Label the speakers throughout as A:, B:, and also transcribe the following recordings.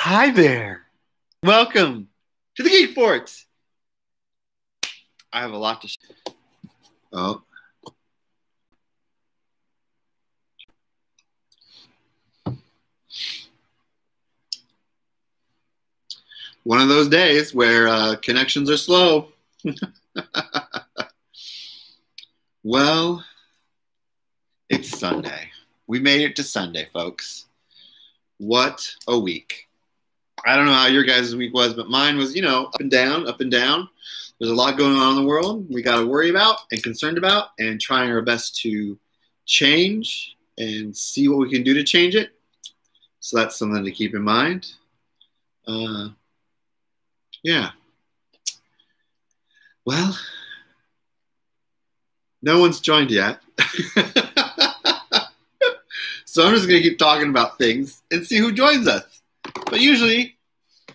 A: Hi there. Welcome to the Geekfort. I have a lot to share. Oh. One of those days where connections are slow. Well, it's Sunday. We made it to Sunday, folks. What a week. I don't know how your guys' week was, but mine was, up and down, up and down. There's a lot going on in the world we got to worry about and concerned about and trying our best to change and see what we can do to change it. So that's something to keep in mind. Yeah. Well, no one's joined yet. So I'm just going to keep talking about things and see who joins us. But usually,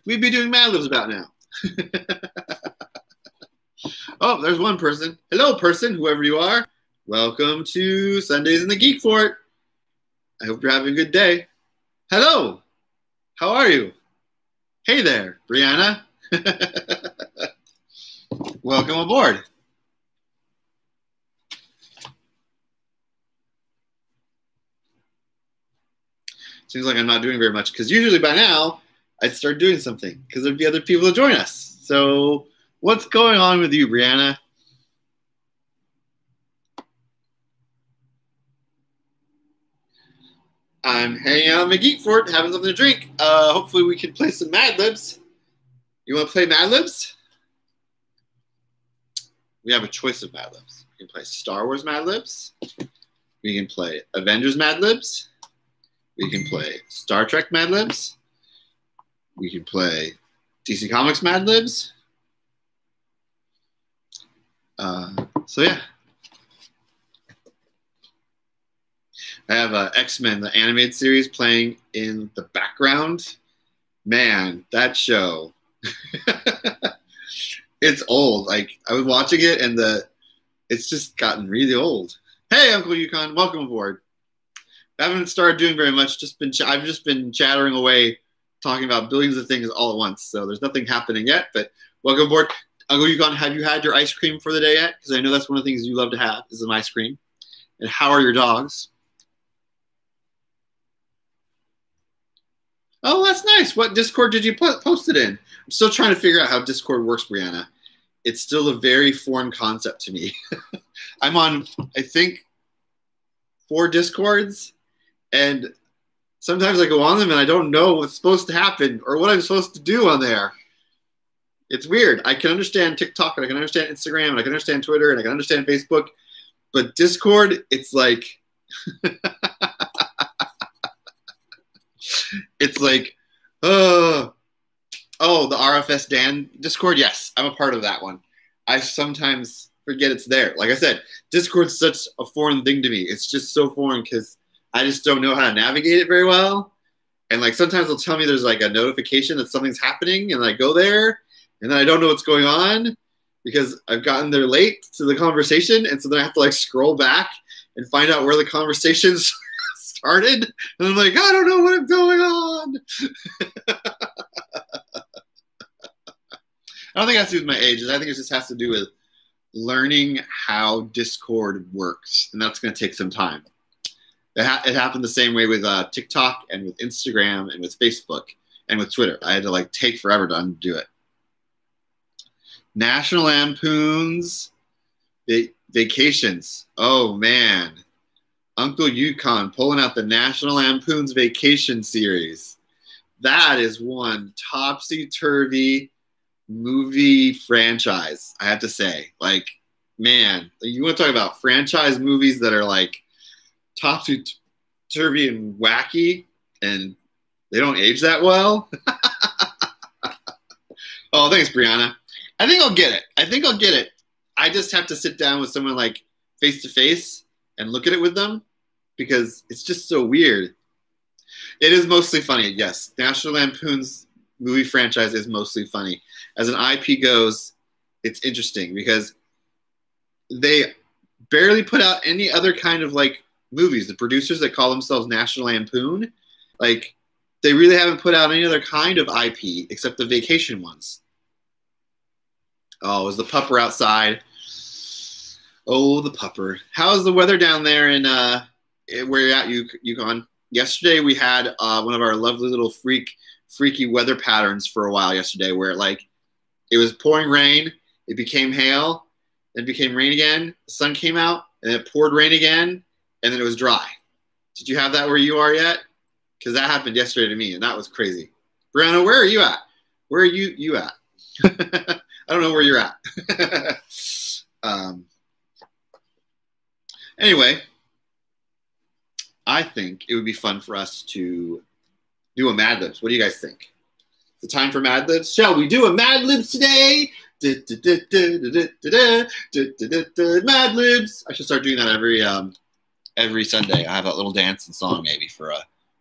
A: we'd be doing Mad Libs about now. Oh, there's one person. Hello, person, whoever you are. Welcome to Sundays in the Geekfort. I hope you're having a good day. Hello. How are you? Hey there, Brianna. Welcome aboard. Seems like I'm not doing very much because usually by now I'd start doing something because there'd be other people to join us. So what's going on with you, Brianna? I'm hanging out in my Geekfort, having something to drink. Hopefully we can play some Mad Libs. You want to play Mad Libs? We have a choice of Mad Libs. We can play Star Wars Mad Libs. We can play Avengers Mad Libs. We can play Star Trek Mad Libs. We can play DC Comics Mad Libs. So yeah. I have X-Men, the animated series, playing in the background. Man, that show. It's old. Like, I was watching it and it's just gotten really old. Hey, Uncle Yukon, welcome aboard. I haven't started doing very much. I've just been chattering away, talking about billions of things all at once. So there's nothing happening yet. But welcome aboard, Uncle Yukon. Have you had your ice cream for the day yet? Because I know that's one of the things you love to have is some ice cream. And how are your dogs? Oh, that's nice. What Discord did you post it in? I'm still trying to figure out how Discord works, Brianna. It's still a very foreign concept to me. I'm on, I think, 4 Discords. And sometimes I go on them and I don't know what's supposed to happen or what I'm supposed to do on there. It's weird. I can understand TikTok and I can understand Instagram and I can understand Twitter and I can understand Facebook. But Discord, it's like, it's like, oh, the RFS Dan Discord. Yes, I'm a part of that one. I sometimes forget it's there. Like I said, Discord's such a foreign thing to me. It's just so foreign because I just don't know how to navigate it very well. And like sometimes they'll tell me there's like a notification that something's happening and I go there and then I don't know what's going on because I've gotten there late to the conversation. And so then I have to like scroll back and find out where the conversation started. And I'm like, I don't know what's going on. I don't think it has to do with my age. I think it just has to do with learning how Discord works. And that's going to take some time. It happened the same way with TikTok and with Instagram and with Facebook and with Twitter. I had to like take forever to undo it. National Lampoon's vacations. Oh, man. Uncle Yukon pulling out the National Lampoon's Vacation series. That is one topsy-turvy movie franchise, I have to say. Like, man, you want to talk about franchise movies that are like topsy-turvy and wacky and they don't age that well. Oh, thanks, Brianna. I think I'll get it. I just have to sit down with someone like face-to-face and look at it with them because it's just so weird. It is mostly funny, yes. National Lampoon's movie franchise is mostly funny. As an IP goes, it's interesting because they barely put out any other kind of like movies. The producers that call themselves National Lampoon, like they really haven't put out any other kind of IP except the vacation ones. Oh, is the pupper outside? Oh, the pupper. How's the weather down there in where you're at, Yukon? Yesterday we had one of our lovely little freaky weather patterns for a while yesterday, where it was pouring rain, it became hail, then it became rain again, the sun came out, and it poured rain again, and then it was dry. Did you have that where you are yet? Because that happened yesterday to me, and that was crazy. Brianna, where are you at? Where are you at? I don't know where you're at. Anyway, I think it would be fun for us to do a Mad Libs. What do you guys think? The time for Mad Libs? Shall we do a Mad Libs today? Mad Libs. I should start doing that every Sunday. I have that little dance and song maybe for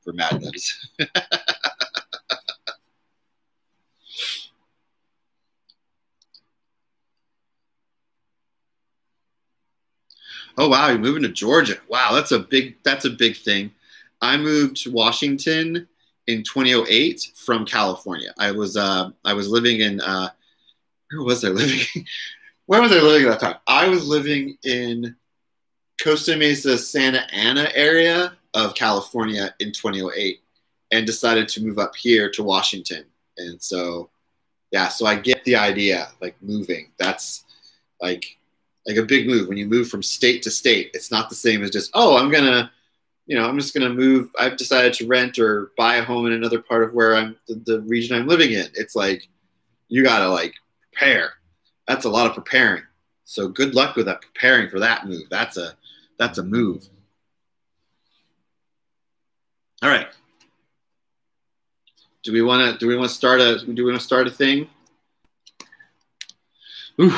A: Mad Libs. Oh wow, you're moving to Georgia. Wow, that's a big thing. I moved to Washington in 2008 from California. I was living in where was I living? Where was I living at that time? I was living in Costa Mesa, Santa Ana area of California in 2008 and decided to move up here to Washington. And so, yeah, so I get the idea, moving. That's like a big move. When you move from state to state, it's not the same as just, oh, I'm just going to move. I've decided to rent or buy a home in another part of where the region I'm living in. It's like, you got to prepare. That's a lot of preparing. So good luck with that, preparing for that move. That's a move. All right. Do we want to start a thing? Ooh.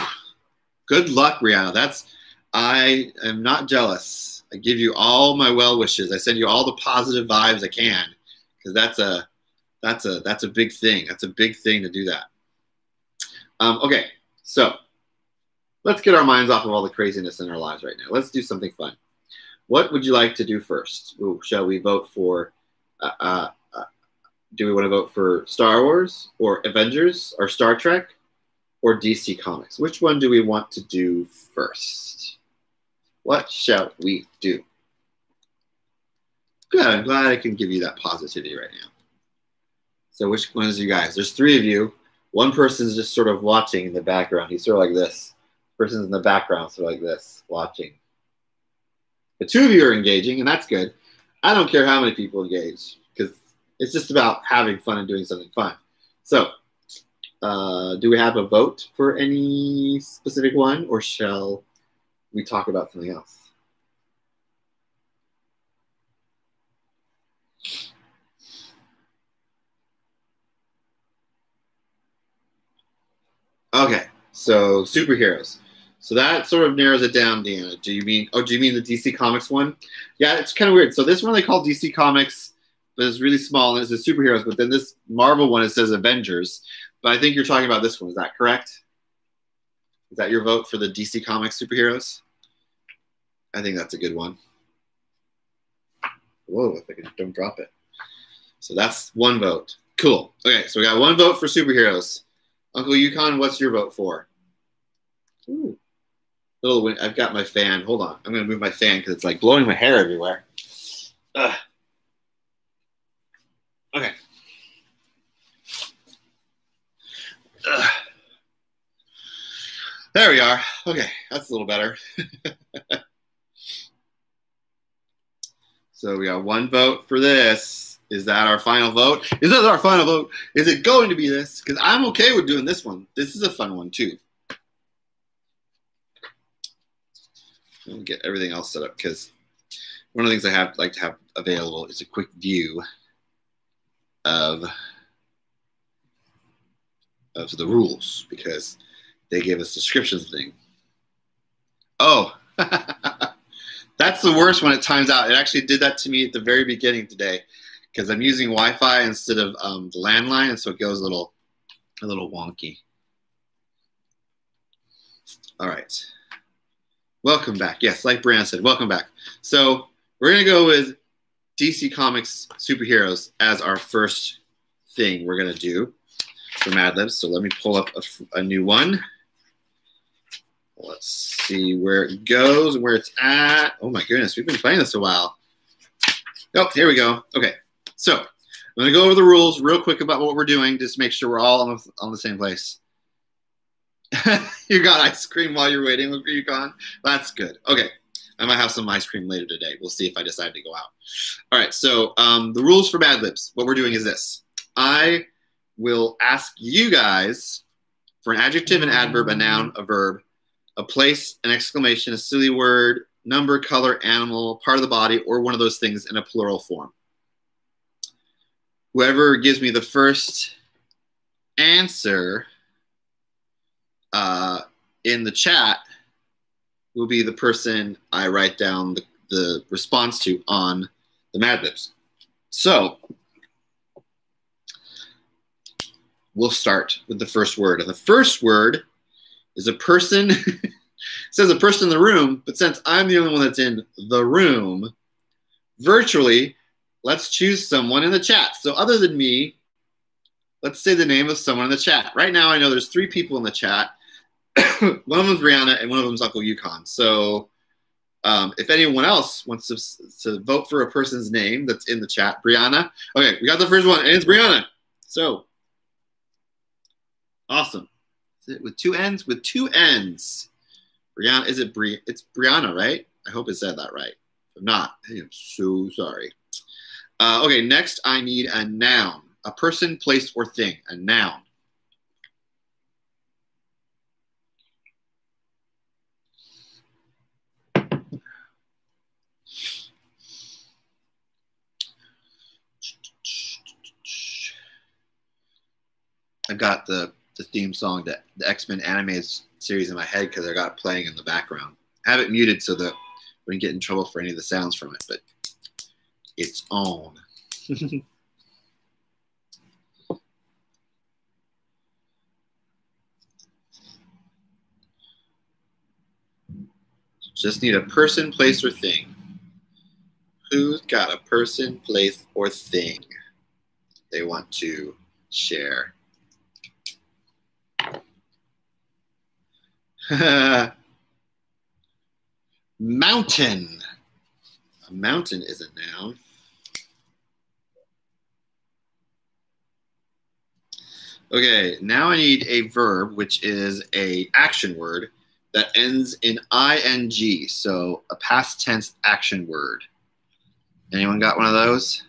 A: Good luck, Rihanna. I am not jealous. I give you all my well wishes. I send you all the positive vibes I can, because that's a big thing. That's a big thing to do that. Okay, so let's get our minds off of all the craziness in our lives right now. Let's do something fun. What would you like to do first? Ooh, shall we vote for? Do we want to vote for Star Wars or Avengers or Star Trek or DC Comics? Which one do we want to do first? What shall we do? Good. I'm glad I can give you that positivity right now. So which ones are you guys? There's three of you. One person's just sort of watching in the background. He's sort of like this. Person's in the background, sort of like this, watching. The two of you are engaging, and that's good. I don't care how many people engage, because it's just about having fun and doing something fun. So, do we have a vote for any specific one, or shall we talk about something else? Okay, so superheroes. So that sort of narrows it down, Deanna. Do you mean the DC Comics one? Yeah, it's kind of weird. So this one they call DC Comics, but it's really small and it's the superheroes. But then this Marvel one, it says Avengers. But I think you're talking about this one. Is that correct? Is that your vote for the DC Comics superheroes? I think that's a good one. Whoa, if I can, don't drop it. So that's one vote. Cool. Okay, so we got one vote for superheroes. Uncle Yukon, what's your vote for? Ooh. Little wind. I've got my fan. Hold on. I'm going to move my fan because it's like blowing my hair everywhere. Ugh. Okay. Ugh. There we are. Okay, that's a little better. So we got one vote for this. Is that our final vote? Is that our final vote? Is it going to be this? Because I'm okay with doing this one. This is a fun one too. I'll get everything else set up because one of the things I like to have available is a quick view of the rules, because they gave us descriptions thing. Oh, that's the worst when it times out. It actually did that to me at the very beginning today, because I'm using Wi-Fi instead of the landline, and so it goes a little wonky. All right. Welcome back. Yes, like Brand said, welcome back. So we're going to go with DC Comics superheroes as our first thing we're going to do for Mad Libs. So let me pull up a new one. Let's see where it goes and where it's at. Oh my goodness, we've been playing this a while. Oh, here we go. Okay, so I'm going to go over the rules real quick about what we're doing, just to make sure we're all on the same place. You got ice cream while you're waiting for UConn? That's good. Okay, I might have some ice cream later today. We'll see if I decide to go out. All right, so the rules for Mad Libs, what we're doing is this. I will ask you guys for an adjective, an adverb, a noun, a verb, a place, an exclamation, a silly word, number, color, animal, part of the body, or one of those things in a plural form. Whoever gives me the first answer in the chat will be the person I write down the response to on the Mad Libs. So we'll start with the first word. And the first word is a person. It says a person in the room, but since I'm the only one that's in the room, virtually, let's choose someone in the chat. So other than me, let's say the name of someone in the chat. Right now, I know there's 3 people in the chat. One of them's Brianna, and one of them's Uncle Yukon. So if anyone else wants to vote for a person's name that's in the chat, Brianna. Okay, we got the first one, and it's Brianna. So awesome. Is it with 2 N's? With 2 N's. Brianna, is it it's Brianna, right? I hope it said that right. If not, I am so sorry. Okay, next I need a noun. A person, place, or thing. A noun. I've got the theme song, the X-Men animated series in my head because I got it playing in the background. I have it muted so that we don't get in trouble for any of the sounds from it, but it's on. Just need a person, place, or thing. Who's got a person, place, or thing they want to share? Mountain. A mountain is a noun. Okay, now I need a verb, which is an action word that ends in ing, so a past tense action word. Anyone got one of those?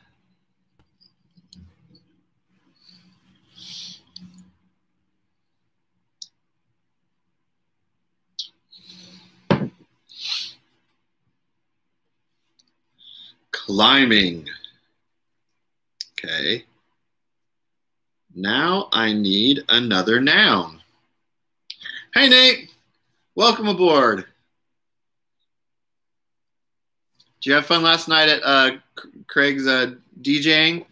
A: Climbing. Okay. Now I need another noun. Hey, Nate. Welcome aboard. Did you have fun last night at Craig's DJing?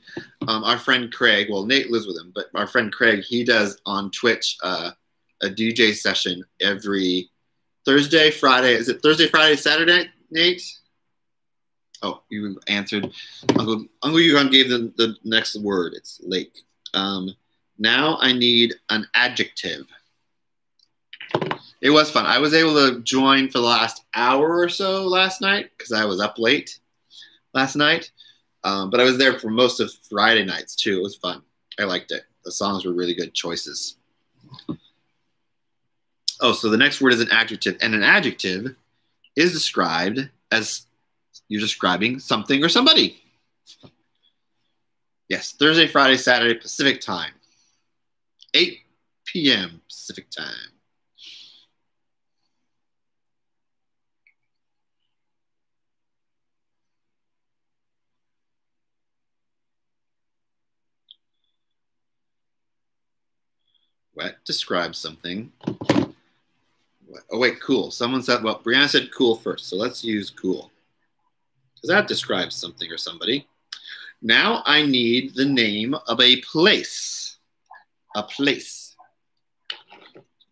A: Our friend Craig, well, Nate lives with him, but our friend Craig, he does on Twitch a DJ session every Thursday, Friday. Is it Thursday, Friday, Saturday, Nate? Oh, you answered. Uncle Yukon gave them the next word. It's lake. Now I need an adjective. It was fun. I was able to join for the last hour or so last night because I was up late last night. But I was there for most of Friday nights too. It was fun. I liked it. The songs were really good choices. Oh, so the next word is an adjective. And an adjective is described as you're describing something or somebody. Yes, Thursday, Friday, Saturday, Pacific time. 8 p.m. Pacific time. What describes something? Oh, wait, cool. Someone said, well, Brianna said cool first, so let's use cool. Because that describes something or somebody. Now I need the name of a place. A place.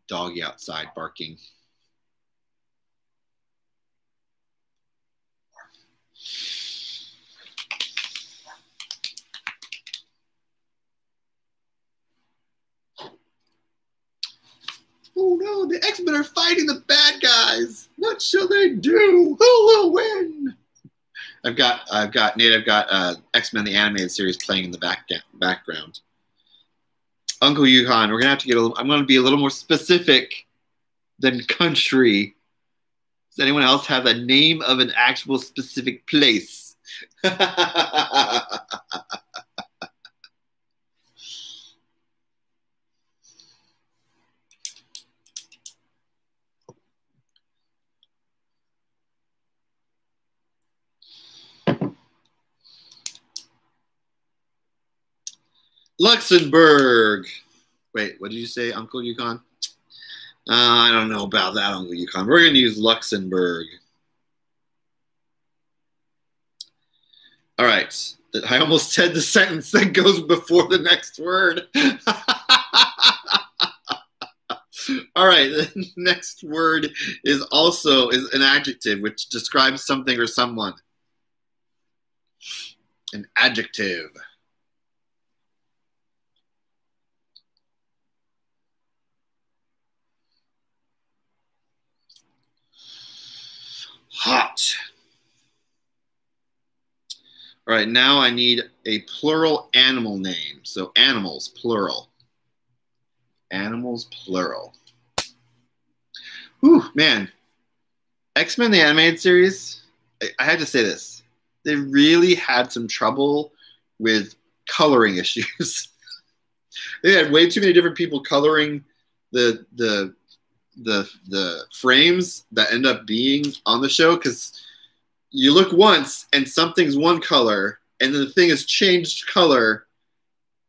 A: Doggy outside barking. Oh, the X-Men are fighting the bad guys. What shall they do? Who will win? I've got X-Men the animated series playing in the background. Uncle Yukon, we're gonna have to get I'm gonna be a little more specific than country. Does anyone else have the name of an actual specific place? Luxembourg. Wait, what did you say, Uncle Yukon? I don't know about that, Uncle Yukon. We're going to use Luxembourg. All right. I almost said the sentence that goes before the next word. All right. The next word is an adjective which describes something or someone. An adjective. Hot. All right, now I need a plural animal name. So animals, plural. Animals, plural. Whew, man. X-Men the animated series, I had to say this. They really had some trouble with coloring issues. They had way too many different people coloring the frames that end up being on the show, because you look once and something's one color and then the thing has changed color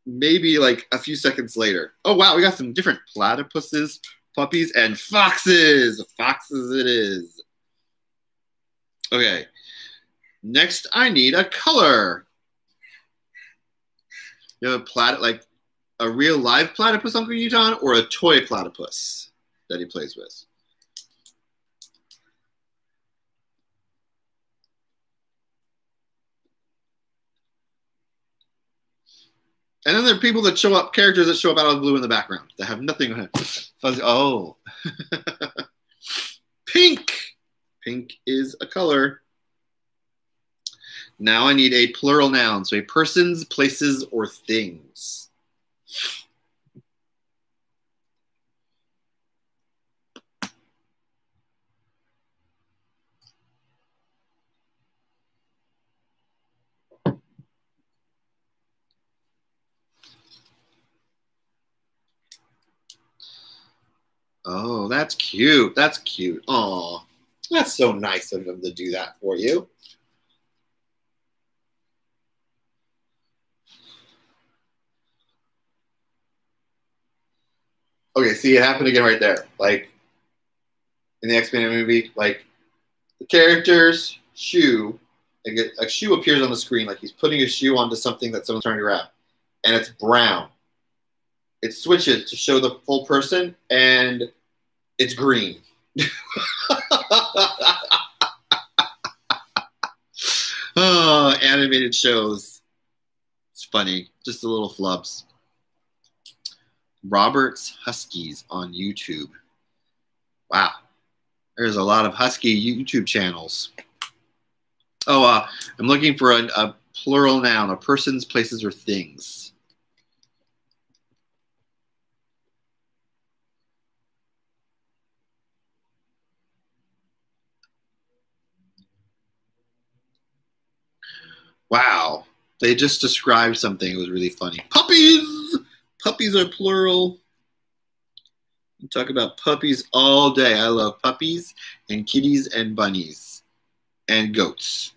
A: maybe like a few seconds later. Oh wow, we got some different platypuses, puppies, and foxes. Foxes it is. Okay, next I need a color. You have like a real live platypus, Uncle Yukon, or a toy platypus that he plays with? And then there are people that show up, characters that show up out of the blue in the background that have nothing on it. Fuzzy. Oh. Pink. Pink is a color. Now I need a plural noun. So a persons, places, or things. Oh, that's cute. That's cute. Aw, that's so nice of them to do that for you. Okay, see, it happened again right there. Like, in the X-Men movie, like, the character's shoe, like a shoe appears on the screen, like he's putting a shoe onto something that someone's trying to grab, and it's brown. It switches to show the full person, and it's green. Oh, animated shows. It's funny. Just the little flubs. Robert's Huskies on YouTube. Wow. There's a lot of Husky YouTube channels. Oh, I'm looking for a plural noun, a persons, places, or things. Wow. They just described something. It was really funny. Puppies! Puppies are plural. We talk about puppies all day. I love puppies and kitties and bunnies and goats.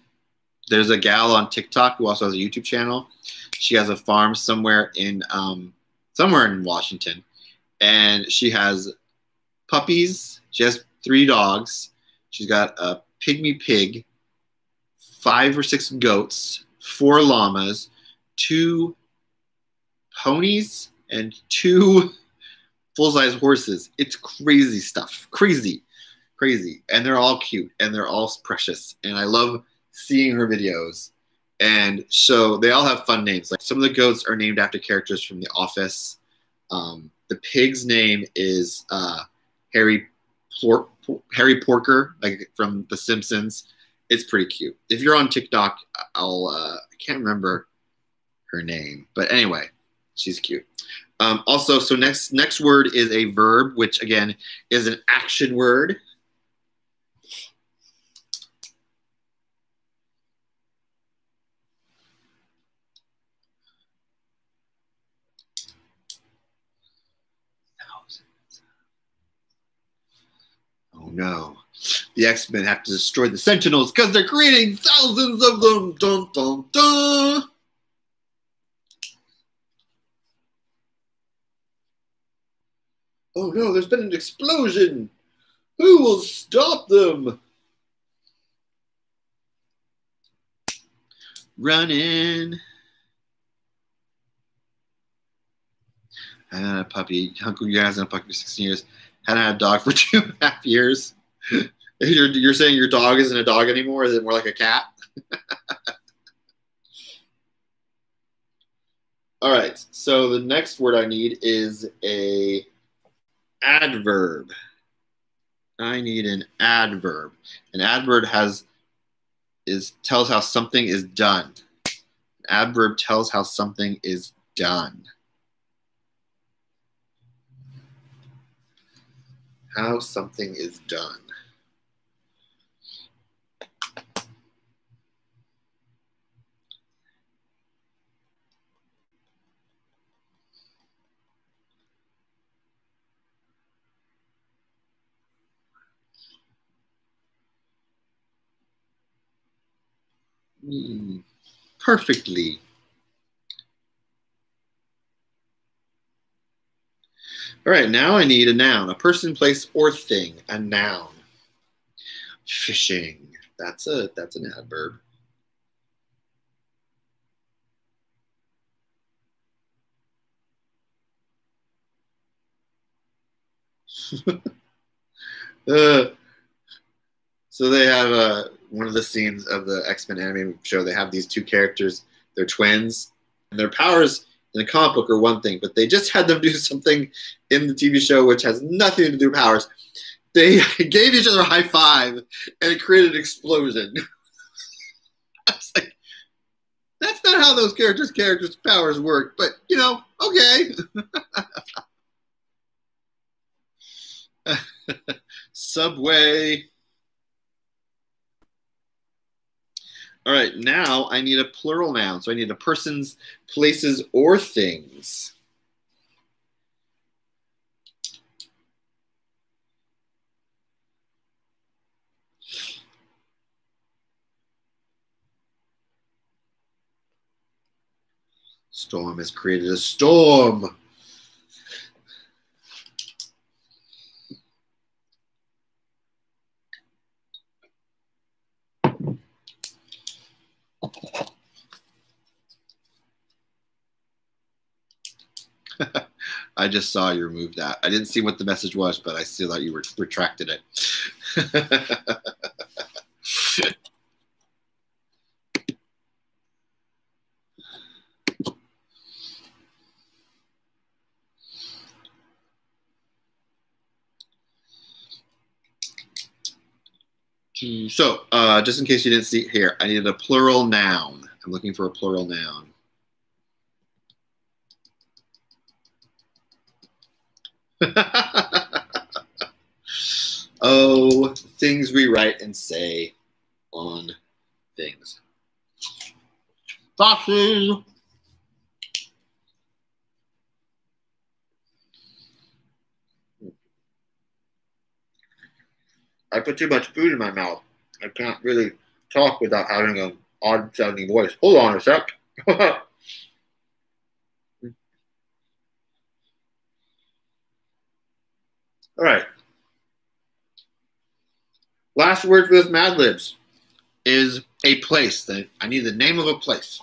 A: There's a gal on TikTok who also has a YouTube channel. She has a farm somewhere in Washington, and she has puppies. She has 3 dogs. She's got a pygmy pig, 5 or 6 goats, 4 llamas, 2 ponies, and 2 full-size horses. It's crazy stuff. Crazy. Crazy. And they're all cute, and they're all precious. And I love seeing her videos. And so they all have fun names. Like, some of the goats are named after characters from The Office. The pig's name is Harry Harry Porker, like from The Simpsons. It's pretty cute. If you're on TikTok, I can't remember her name, but anyway, she's cute. Also, so next word is a verb, which again is an action word. Oh no. The X-Men have to destroy the Sentinels because they're creating thousands of them. Dun, dun, dun. Oh no, there's been an explosion. Who will stop them? Running. I had a puppy. Uncle, you guys had a puppy for 16 years. Hadn't had a dog for 2.5 years. You're saying your dog isn't a dog anymore? Is it more like a cat? All right. So the next word I need is a adverb. I need an adverb. An adverb tells how something is done. An adverb tells how something is done. How something is done. Perfectly. All right, now I need a noun, a person, place, or thing, a noun. Fishing. That's an adverb. So they have one of the scenes of the X-Men animated show. They have these two characters. They're twins, and their powers in the comic book are one thing, but they just had them do something in the TV show which has nothing to do with powers. They gave each other a high five, and it created an explosion. I was like, that's not how those characters' powers work, but, you know, okay. Subway. All right, now I need a plural noun. So I need a persons, places, or things. Storm has created a storm. I just saw you remove that. I didn't see what the message was, but I still thought you retracted it. So, just in case you didn't see it here, I needed a plural noun. I'm looking for a plural noun. Oh, things we write and say on things. Foxes. I put too much food in my mouth. I can't really talk without having an odd sounding voice. Hold on a sec. All right. Last word for this Mad Libs is a place. I need the name of a place.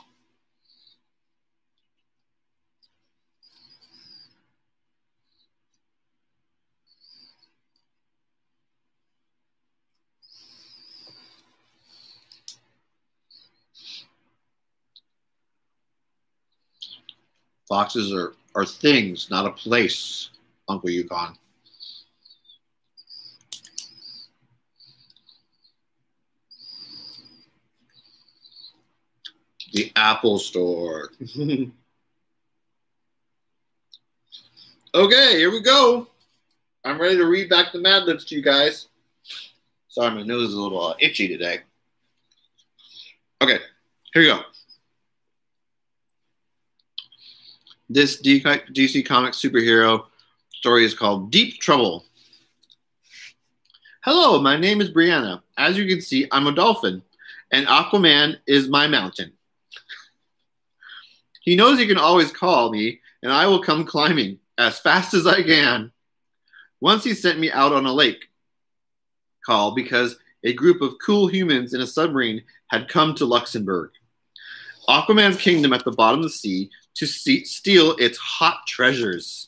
A: Foxes are things, not a place, Uncle Yukon. The Apple Store. Okay, here we go. I'm ready to read back the Mad Libs to you guys. Sorry, my nose is a little itchy today. Okay, here we go. This DC Comics superhero story is called Deep Trouble. Hello, my name is Brianna. As you can see, I'm a dolphin, and Aquaman is my mountain. He knows he can always call me, and I will come climbing as fast as I can. Once he sent me out on a lake call because a group of cool humans in a submarine had come to Luxembourg, Aquaman's kingdom at the bottom of the sea, to steal its hot treasures.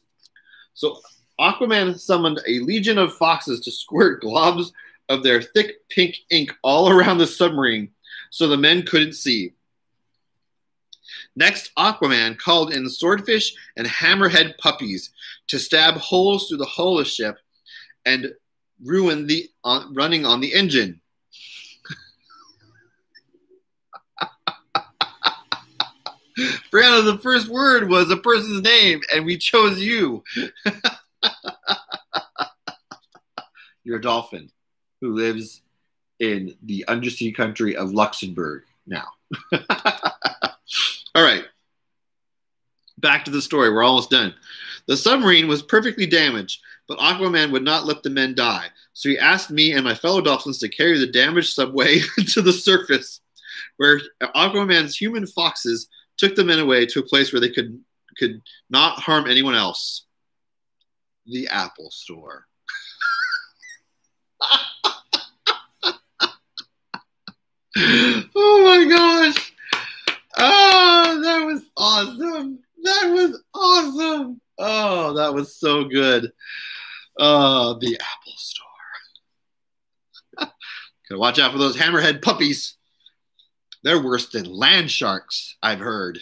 A: So Aquaman summoned a legion of foxes to squirt globs of their thick pink ink all around the submarine so the men couldn't see. Next, Aquaman called in swordfish and hammerhead puppies to stab holes through the hull of the ship and ruin the running on the engine. Brianna, the first word was a person's name, and we chose you. You're a dolphin who lives in the undersea country of Luxembourg now. All right. Back to the story. We're almost done. The submarine was perfectly damaged, but Aquaman would not let the men die. So he asked me and my fellow dolphins to carry the damaged subway to the surface, where Aquaman's human foxes took the men away to a place where they could not harm anyone else. The Apple Store. Oh my gosh. Oh, that was awesome. That was awesome. Oh, that was so good. Oh, the Apple Store. Gotta watch out for those hammerhead puppies. They're worse than land sharks, I've heard.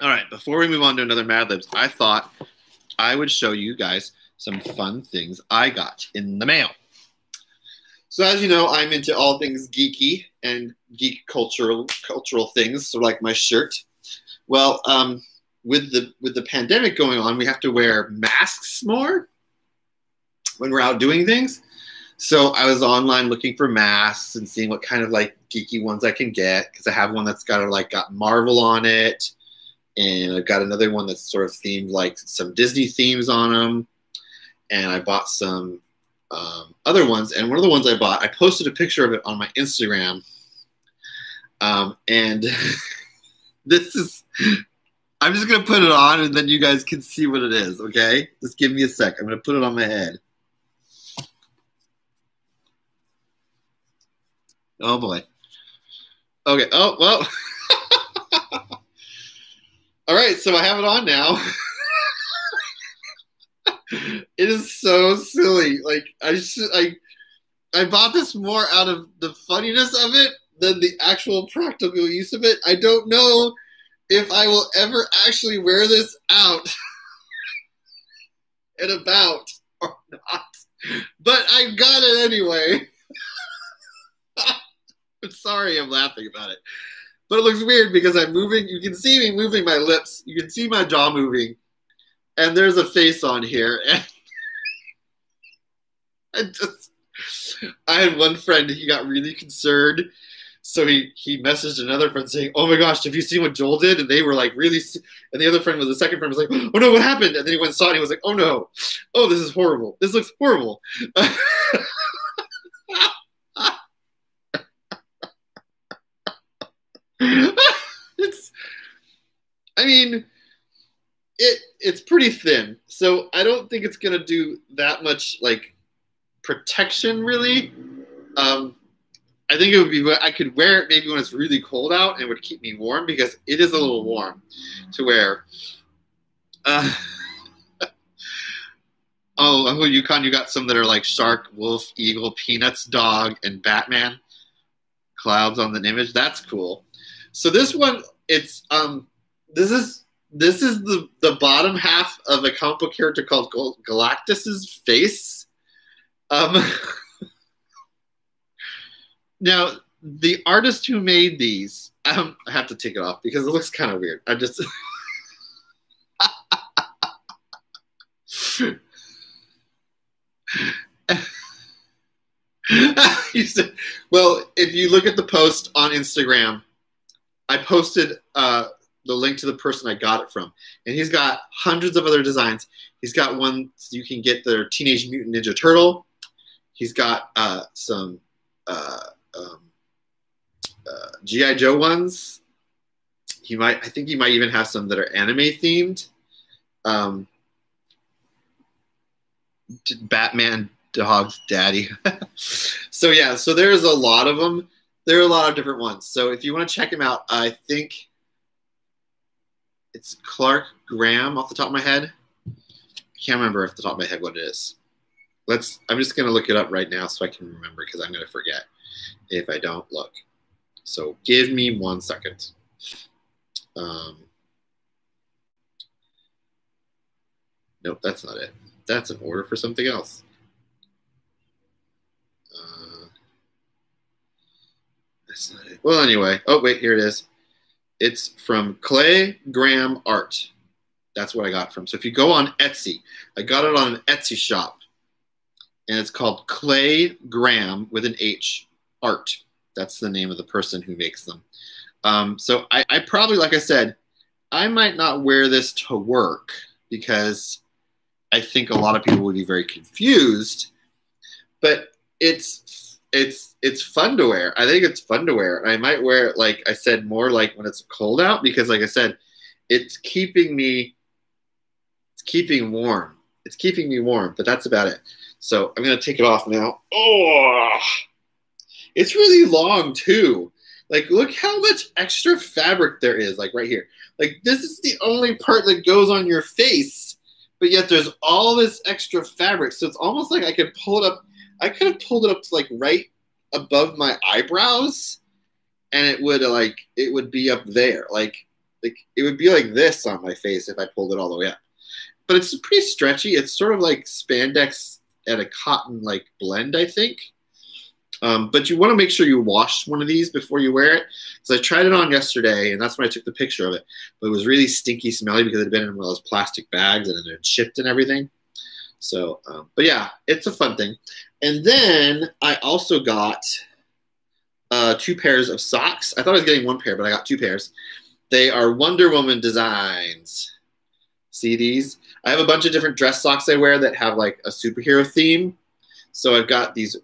A: All right, before we move on to another Mad Libs, I thought I would show you guys some fun things I got in the mail. So as you know, I'm into all things geeky and geek cultural things, so like my shirt. Well, with the pandemic going on, we have to wear masks more when we're out doing things. So I was online looking for masks and seeing what kind of like geeky ones I can get, because I have one that's got Marvel on it, and I've got another one that's sort of themed like some Disney themes on them, and I bought some other ones. And one of the ones I bought, I posted a picture of it on my Instagram, and this is, I'm just gonna put it on and then you guys can see what it is. Okay, just give me a sec. I'm gonna put it on my head. Oh boy. Okay. Oh, well. All right. So I have it on now. It is so silly. Like, I bought this more out of the funniness of it than the actual practical use of it. I don't know if I will ever actually wear this out and about or not. But I got it anyway. I'm sorry I'm laughing about it. But it looks weird because I'm moving. You can see me moving my lips. You can see my jaw moving. And there's a face on here. And I had one friend, he got really concerned. So he messaged another friend saying, "Oh my gosh, have you seen what Joel did?" And they were like, really. And the other friend, the second friend was like, "Oh no, what happened?" And then he went and saw it and he was like, "Oh no. Oh, this is horrible. This looks horrible." It's pretty thin, so I don't think it's gonna do that much like protection really. I think it would be, I could wear it maybe when it's really cold out and it would keep me warm, because it is a little warm to wear. Oh, you got some that are like shark, wolf, eagle, peanuts, dog, and Batman clouds on the image. That's cool. So this one, it's this is the bottom half of a comic book character called Galactus's face, Um, now, the artist who made these, I have to take it off because it looks kind of weird. I just... Well, if you look at the post on Instagram, I posted the link to the person I got it from. And he's got hundreds of other designs. He's got one you can get their Teenage Mutant Ninja Turtle. He's got some G.I. Joe ones. I think he might even have some that are anime themed. Batman Dog's Daddy. So yeah, so there's a lot of them. There are a lot of different ones. So if you want to check him out, I think it's Clark Graham off the top of my head. I can't remember off the top of my head what it is. I'm just going to look it up right now so I can remember because I'm going to forget if I don't look. So give me 1 second. Nope, that's not it. That's an order for something else. That's not it. Well, anyway. Oh, wait, here it is. It's from Clay Graham Art. That's what I got from. So if you go on Etsy, I got it on an Etsy shop. And it's called Clay Graham with an H, Art. That's the name of the person who makes them. So I probably, like I said, I might not wear this to work because I think a lot of people would be very confused. But it's fun to wear. I think it's fun to wear. I might wear it, like I said, more like when it's cold out because, like I said, it's keeping warm. It's keeping me warm, but that's about it. So I'm going to take it off now. Oh, it's really long too. Like, look how much extra fabric there is, like right here. Like, this is the only part that goes on your face, but yet there's all this extra fabric. So it's almost like I could pull it up. I could have pulled it up to like right above my eyebrows, and it would be up there. Like it would be like this on my face if I pulled it all the way up. But it's pretty stretchy. It's sort of like spandex and a cotton like blend, I think. But you want to make sure you wash one of these before you wear it. So I tried it on yesterday, and that's when I took the picture of it. But it was really stinky, smelly because it had been in one of those plastic bags and it had shipped and everything. So, but yeah, it's a fun thing. And then I also got 2 pairs of socks. I thought I was getting 1 pair, but I got 2 pairs. They are Wonder Woman designs. See these? I have a bunch of different dress socks I wear that have like a superhero theme. So I've got these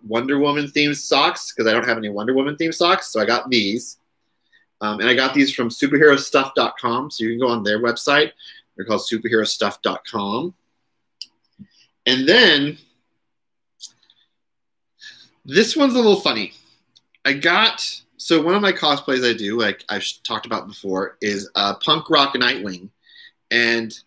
A: Wonder Woman themed socks because I don't have any Wonder Woman themed socks. So I got these. And I got these from superherostuff.com. So you can go on their website. They're called superherostuff.com. And then this one's a little funny. So one of my cosplays I do, like I've talked about before, is Punk Rock Nightwing. And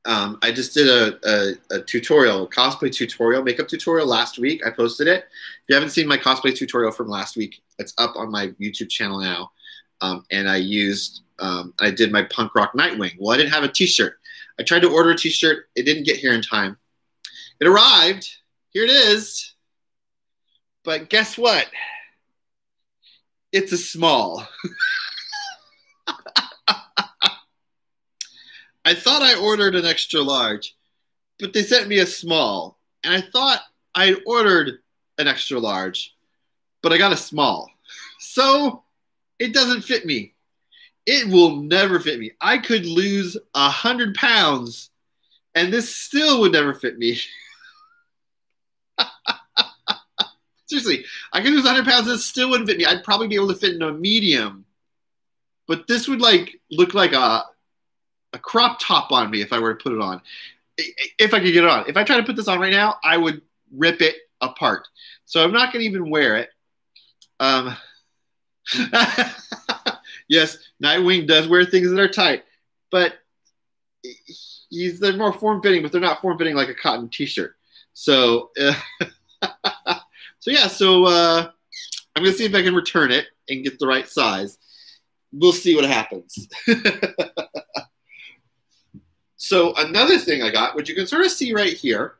A: I just did a tutorial, cosplay tutorial, makeup tutorial last week. I posted it. If you haven't seen my cosplay tutorial from last week, it's up on my YouTube channel now. And I did my Punk Rock Nightwing. Well, I didn't have a t-shirt. I tried to order a t-shirt. It didn't get here in time. It arrived. Here it is. But guess what? It's a small. I thought I ordered an extra large, but they sent me a small. And I thought I ordered an extra large, but I got a small. So it doesn't fit me. It will never fit me. I could lose 100 pounds, and this still would never fit me. Seriously, I could lose 100 pounds and it still wouldn't fit me. I'd probably be able to fit in a medium. But this would like look like a crop top on me if I were to put it on. If I could get it on. If I try to put this on right now, I would rip it apart. So I'm not going to even wear it. Yes, Nightwing does wear things that are tight, but they're more form-fitting, but they're not form-fitting like a cotton t-shirt. So, so I'm going to see if I can return it and get the right size. We'll see what happens. So another thing I got, which you can sort of see right here,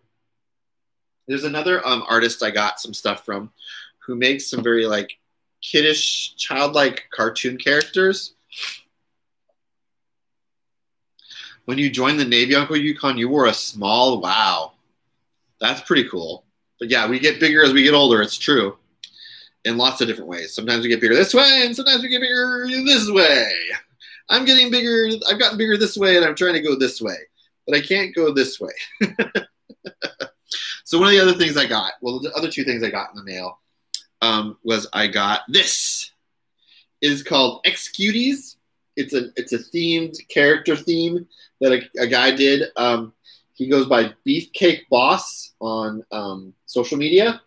A: There's another artist I got some stuff from who makes some very like kiddish, childlike cartoon characters. When you joined the Navy, Uncle Yukon, you were a small wow. That's pretty cool. But yeah, we get bigger as we get older. It's true. In lots of different ways. Sometimes we get bigger this way, and sometimes we get bigger this way. I'm getting bigger. I've gotten bigger this way, and I'm trying to go this way. But I can't go this way. So one of the other things I got, well, the other two things I got in the mail was I got this. It is called X-Cuties. It's a themed character theme that a guy did. He goes by Beefcake Boss on social media.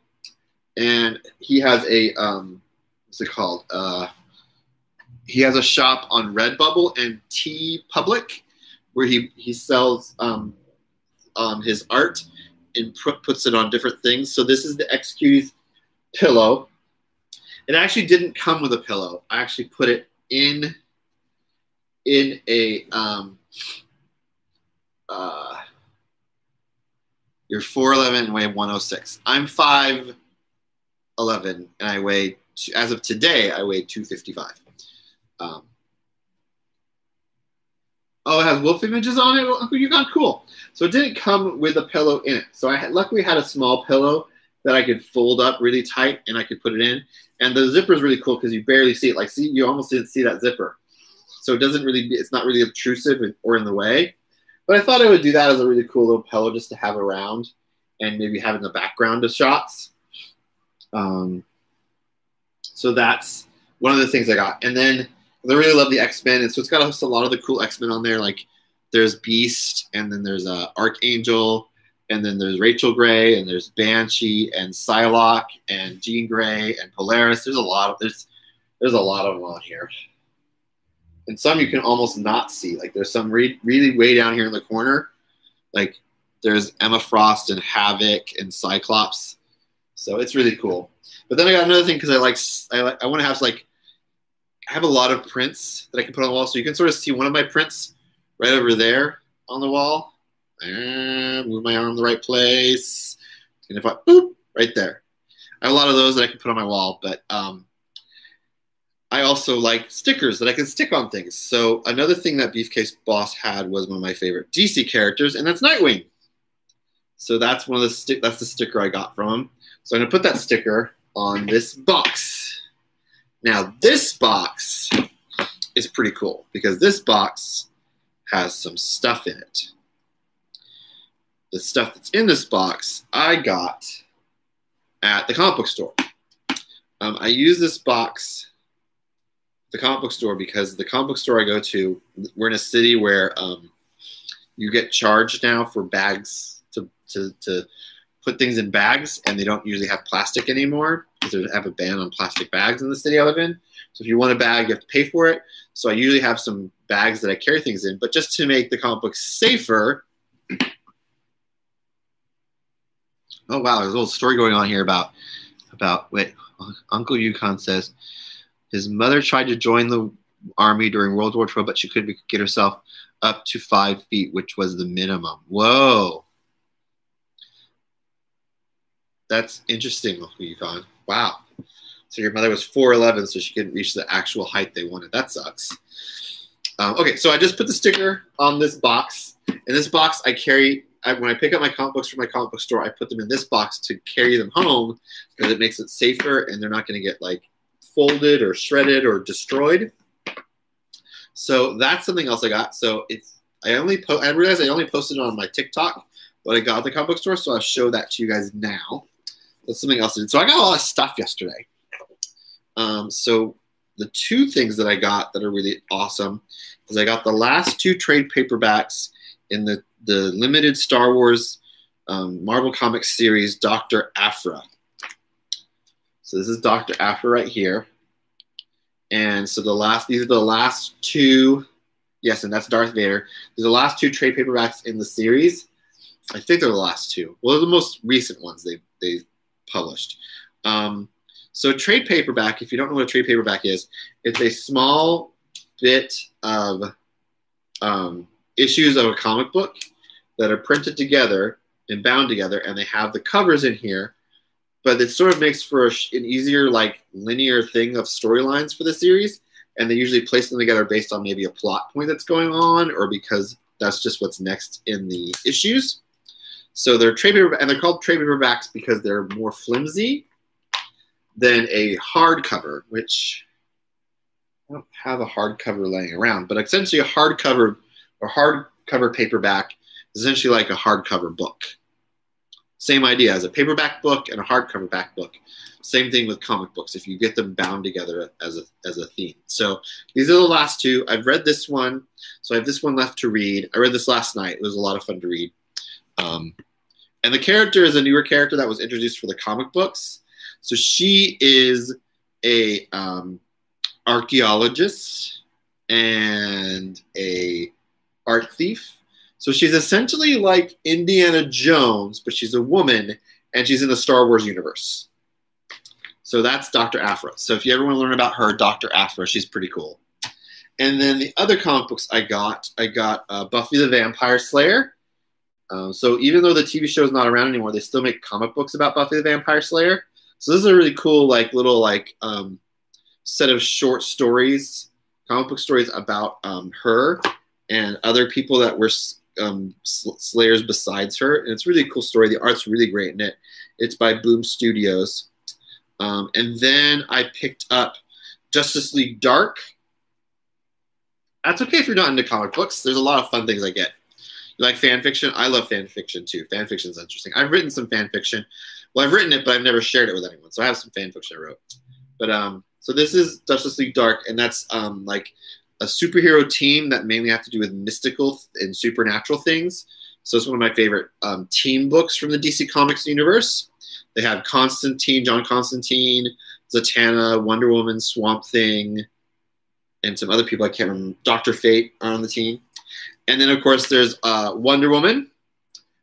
A: And he has a, what's it called? He has a shop on Redbubble and TeePublic where he sells his art and puts it on different things. So this is the X-Cuties pillow. It actually didn't come with a pillow. I actually put it in a you're 4'11" and weigh 106. I'm 5'11" and I weigh, as of today, I weigh 255. Oh, it has wolf images on it? Uncle Yukon, cool. So it didn't come with a pillow in it. So I luckily had a small pillow that I could fold up really tight and I could put it in. And the zipper is really cool because you barely see it. Like, see, you almost didn't see that zipper. So it doesn't really, it's not really obtrusive or in the way. But I thought I would do that as a really cool little pillow just to have around and maybe have in the background of shots. So that's one of the things I got. And then I really love the X-Men. And so it's got a lot of the cool X-Men on there. Like there's Beast, and then there's Archangel, and then there's Rachel Gray, and there's Banshee, and Psylocke, and Jean Grey, and Polaris. There's a lot of them on here. And some you can almost not see. Like there's some really way down here in the corner. Like there's Emma Frost and Havoc and Cyclops. So it's really cool. But then I got another thing because I want to have like, I have a lot of prints that I can put on the wall. So you can sort of see one of my prints right over there on the wall. And move my arm in the right place. And if I, boop, right there. I have a lot of those that I can put on my wall. But I also like stickers that I can stick on things. So another thing that Beefcake Boss had was one of my favorite DC characters, and that's Nightwing. So that's one of the that's the sticker I got from him. So I'm gonna put that sticker on this box. Now this box is pretty cool because this box has some stuff in it. The stuff that's in this box I got at the comic book store. I use this box at the comic book store because the comic book store I go to, we're in a city where you get charged now for bags to put things in bags, and they don't usually have plastic anymore because they have a ban on plastic bags in the city I live in. So if you want a bag, you have to pay for it. So I usually have some bags that I carry things in, but just to make the comic book safer. Oh wow, there's a little story going on here about wait, Uncle Yukon says his mother tried to join the army during World War II, but she couldn't get herself up to 5 feet, which was the minimum. Whoa. That's interesting, Uncle Yukon. Wow. So your mother was 4'11", so she couldn't reach the actual height they wanted. That sucks. Okay, so I just put the sticker on this box. In this box, I carry, when I pick up my comic books from my comic book store, I put them in this box to carry them home because it makes it safer and they're not going to get like folded or shredded or destroyed. So that's something else I got. So I realized I only posted it on my TikTok, but I got at the comic book store, so I'll show that to you guys now. That's something else I did. So I got a lot of stuff yesterday. So the two things that I got that are really awesome is I got the last 2 trade paperbacks in the limited Star Wars Marvel Comics series, Dr. Aphra. So this is Dr. Aphra right here. And so these are the last 2, yes, and that's Darth Vader. These are the last 2 trade paperbacks in the series. I think they're the last 2. Well, they're the most recent ones they published. So trade paperback, if you don't know what a trade paperback is, it's a small bit of issues of a comic book that are printed together and bound together, and they have the covers in here. But it sort of makes for an easier, like, linear thing of storylines for the series. And they usually place them together based on maybe a plot point that's going on, or because that's just what's next in the issues. So they're trade paper, and they're called trade paperbacks because they're more flimsy than a hardcover, which I don't have a hardcover laying around. But essentially, a hardcover or hardcover paperback is essentially like a hardcover book. Same idea as a paperback book and a hardcover back book. Same thing with comic books if you get them bound together as a theme. So these are the last two. I've read this one, so I have this one left to read. I read this last night. It was a lot of fun to read. And the character is a newer character that was introduced for the comic books. So she is a archaeologist and a art thief. So she's essentially like Indiana Jones, but she's a woman, and she's in the Star Wars universe. So that's Dr. Aphra. So if you ever want to learn about her, Dr. Aphra, she's pretty cool. And then the other comic books I got Buffy the Vampire Slayer. So even though the TV show is not around anymore, they still make comic books about Buffy the Vampire Slayer. So this is a really cool, like, little, like, set of short stories, comic book stories about her and other people that were Slayers besides her. And it's a really cool story. The art's really great in it. It's by Boom Studios. And then I picked up Justice League Dark. That's okay if you're not into comic books. There's a lot of fun things I get. You like fan fiction? I love fan fiction too. Fan fiction is interesting. I've written some fan fiction. Well, I've written it, but I've never shared it with anyone. So I have some fan fiction I wrote. But so this is Justice League Dark, and that's like a superhero team that mainly have to do with mystical and supernatural things. So it's one of my favorite team books from the DC Comics universe. They have Constantine, John Constantine, Zatanna, Wonder Woman, Swamp Thing, and some other people I can't remember. Dr. Fate are on the team. And then, of course, there's Wonder Woman,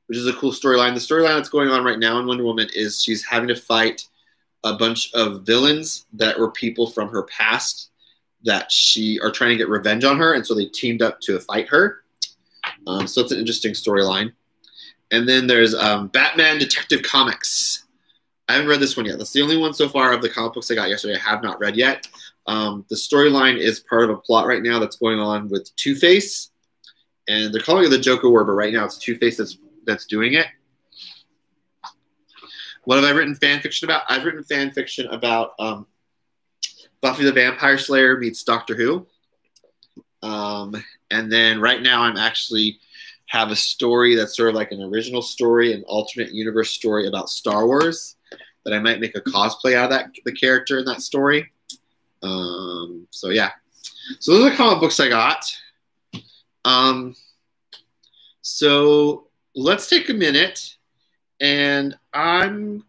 A: which is a cool storyline. The storyline that's going on right now in Wonder Woman is she's having to fight a bunch of villains that were people from her past that she are trying to get revenge on her, and so they teamed up to fight her. So it's an interesting storyline. And then there's Batman Detective Comics. I haven't read this one yet. That's the only one so far of the comic books I got yesterday I have not read yet. The storyline is part of a plot right now that's going on with Two-Face. And they're calling it the Joker War, but right now it's Two-Face that's doing it. What have I written fan fiction about? I've written fan fiction about Buffy the Vampire Slayer meets Doctor Who. And then right now I'm actually have a story that's sort of like an original story, an alternate universe story about Star Wars that I might make a cosplay out of the character in that story. So yeah. So those are the comic books I got. So let's take a minute, and I'm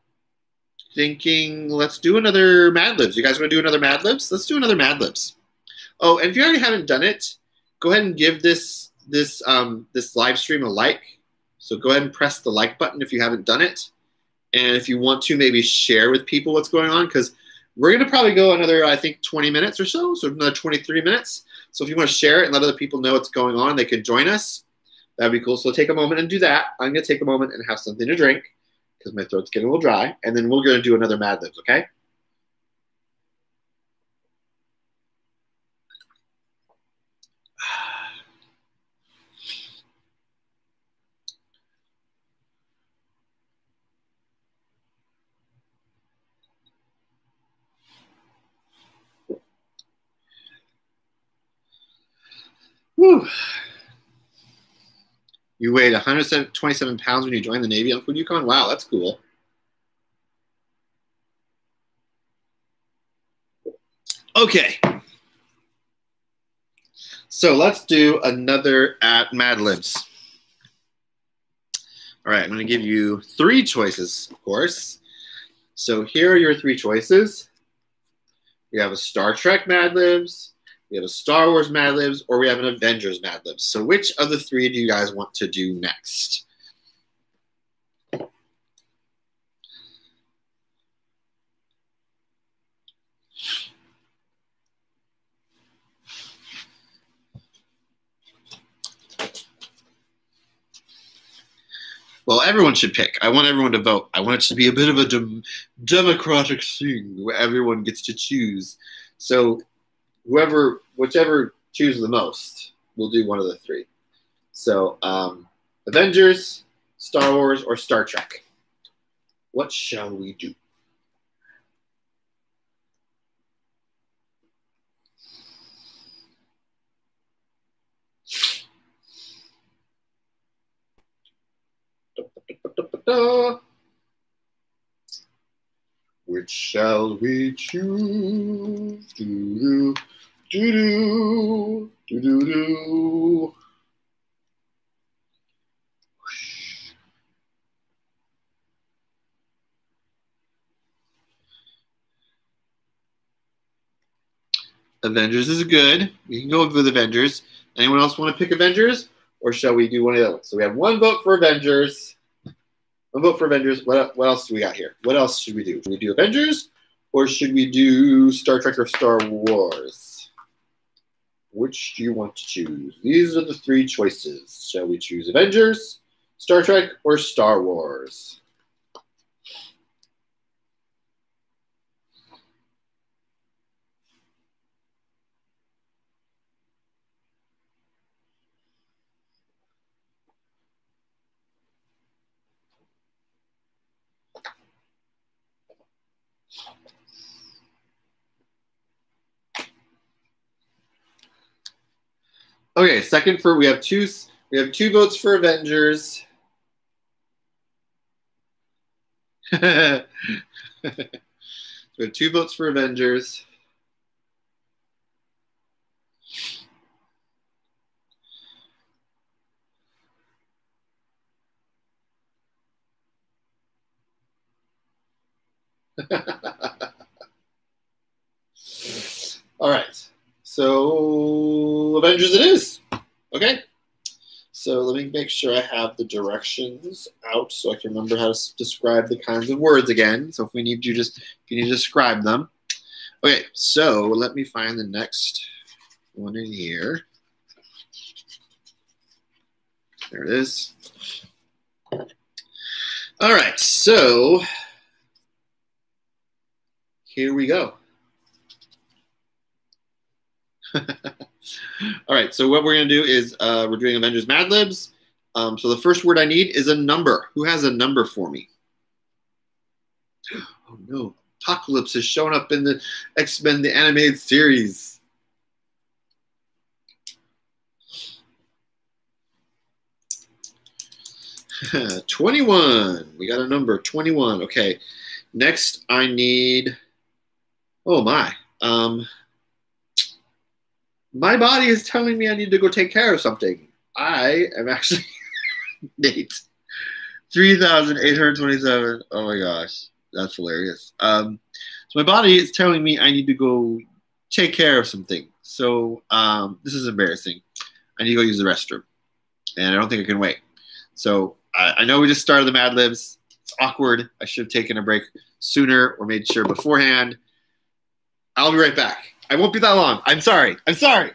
A: thinking let's do another Mad Libs. You guys want to do another Mad Libs? Let's do another Mad Libs. Oh, and if you already haven't done it, go ahead and give this live stream a like. So go ahead and press the like button if you haven't done it. And if you want to, maybe share with people what's going on, because we're going to probably go another, I think, 20 minutes or so another 23 minutes. So if you want to share it and let other people know what's going on, they can join us. That'd be cool. So take a moment and do that. I'm going to take a moment and have something to drink because my throat's getting a little dry. And then we're going to do another Mad Libs, okay? Whew. You weighed 127 pounds when you joined the Navy, Uncle Yukon? Wow, that's cool. Okay. So let's do another at Mad Libs. All right, I'm going to give you 3 choices, of course. So here are your 3 choices. We have a Star Trek Mad Libs, we have a Star Wars Mad Libs, or we have an Avengers Mad Libs. So which of the 3 do you guys want to do next? Well, everyone should pick. I want everyone to vote. I want it to be a bit of a democratic thing where everyone gets to choose. So whichever chooses the most, we'll do one of the three. So Avengers, Star Wars, or Star Trek. What shall we do? Which shall we choose? Do do do do do do. Avengers is good. We can go with Avengers. Anyone else want to pick Avengers, or shall we do one of the other ones? So we have one vote for Avengers. One vote for Avengers. What else do we got here? What else should we do? Should we do Avengers, or should we do Star Trek or Star Wars? Which do you want to choose? These are the three choices. Shall we choose Avengers, Star Trek, or Star Wars? Okay, we have two votes for Avengers. We have 2 votes for Avengers. All right. So Avengers it is. Okay. So let me make sure I have the directions out so I can remember how to describe the kinds of words again. So if you need to describe them. Okay, so let me find the next one in here. There it is. All right, so here we go. All right, so what we're going to do is we're doing Avengers Mad Libs. So the first word I need is a number. Who has a number for me? Oh, no. Apocalypse has shown up in the X-Men, the animated series. $21. We got a number, 21. Okay. Next, I need... Oh, my. My body is telling me I need to go take care of something. I am actually Nate. 3,827. Oh my gosh. That's hilarious. So my body is telling me I need to go take care of something. So this is embarrassing. I need to go use the restroom. And I don't think I can wait. So I know we just started the Mad Libs. It's awkward. I should have taken a break sooner or made sure beforehand. I'll be right back. I won't be that long. I'm sorry. I'm sorry.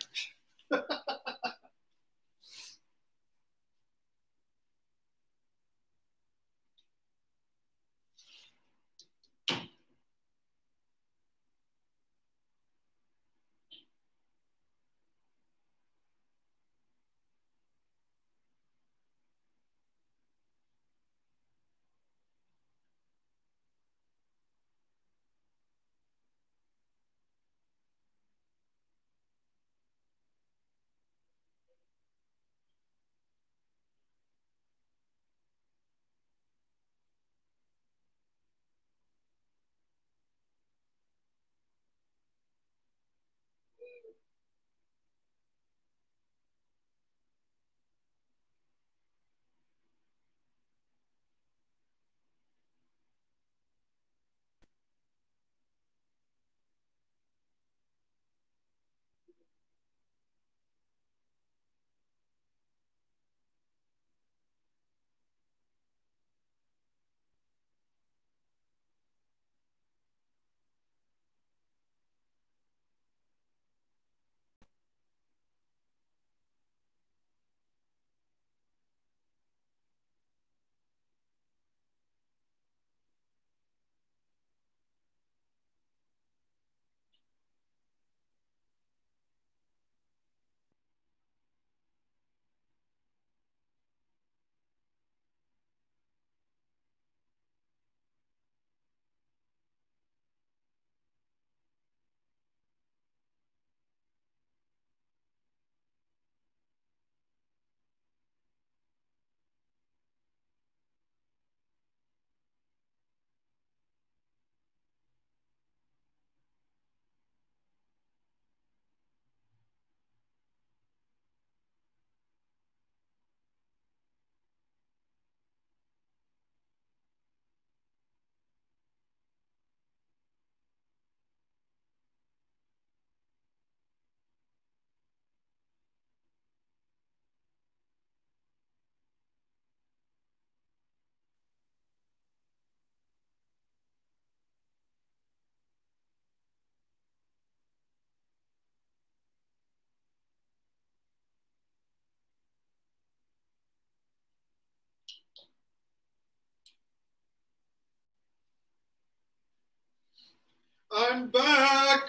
A: I'm back.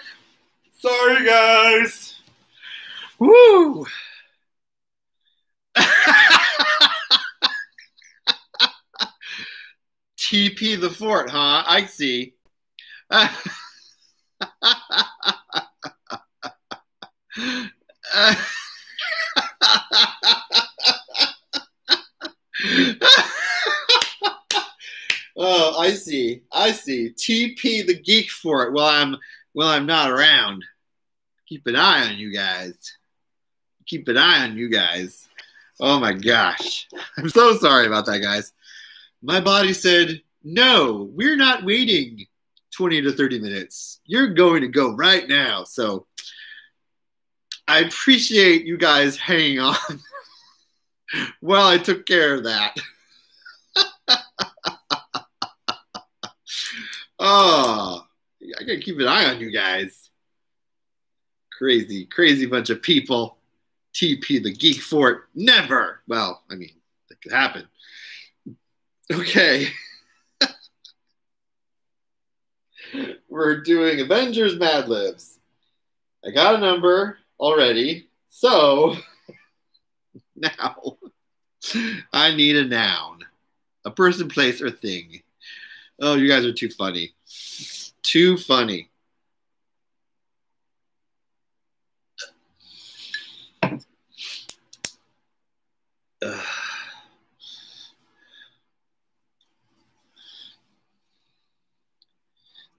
A: Sorry, guys. Woo. TP the fort, huh? I see. Oh, I see. I see. TP the Geekfort. Well, I'm not around. Keep an eye on you guys. Keep an eye on you guys. Oh my gosh. I'm so sorry about that, guys. My body said, no, we're not waiting 20 to 30 minutes. You're going to go right now. So I appreciate you guys hanging on while I took care of that. Oh, I gotta keep an eye on you guys. Crazy, crazy bunch of people. TP the Geek Fort. Never. Well, I mean, that could happen. Okay. We're doing Avengers Mad Libs. I got a number already. So now I need a noun. A person, place, or thing. Oh, you guys are too funny. Too funny.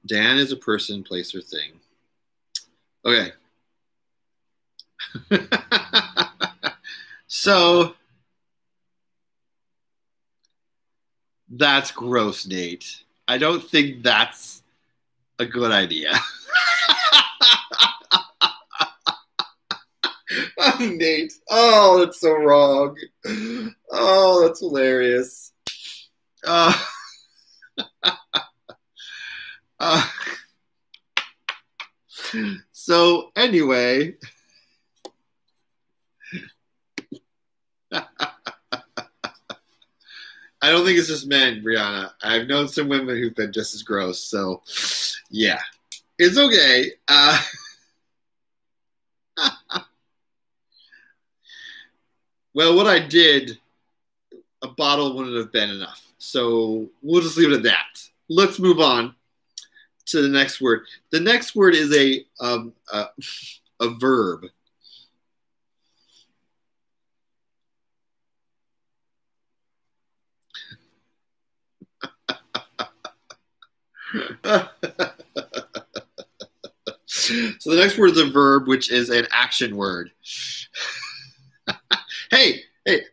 A: Dan is a person, place, or thing. Okay. So that's gross, Nate. I don't think that's a good idea. Oh, Nate. Oh, that's so wrong. Oh, that's hilarious. So anyway, I don't think it's just men, Brianna. I've known some women who've been just as gross. So yeah, it's okay. Well, what I did, a bottle wouldn't have been enough. So we'll just leave it at that. Let's move on to the next word. The next word is a verb. So the next word is a verb, which is an action word. Hey,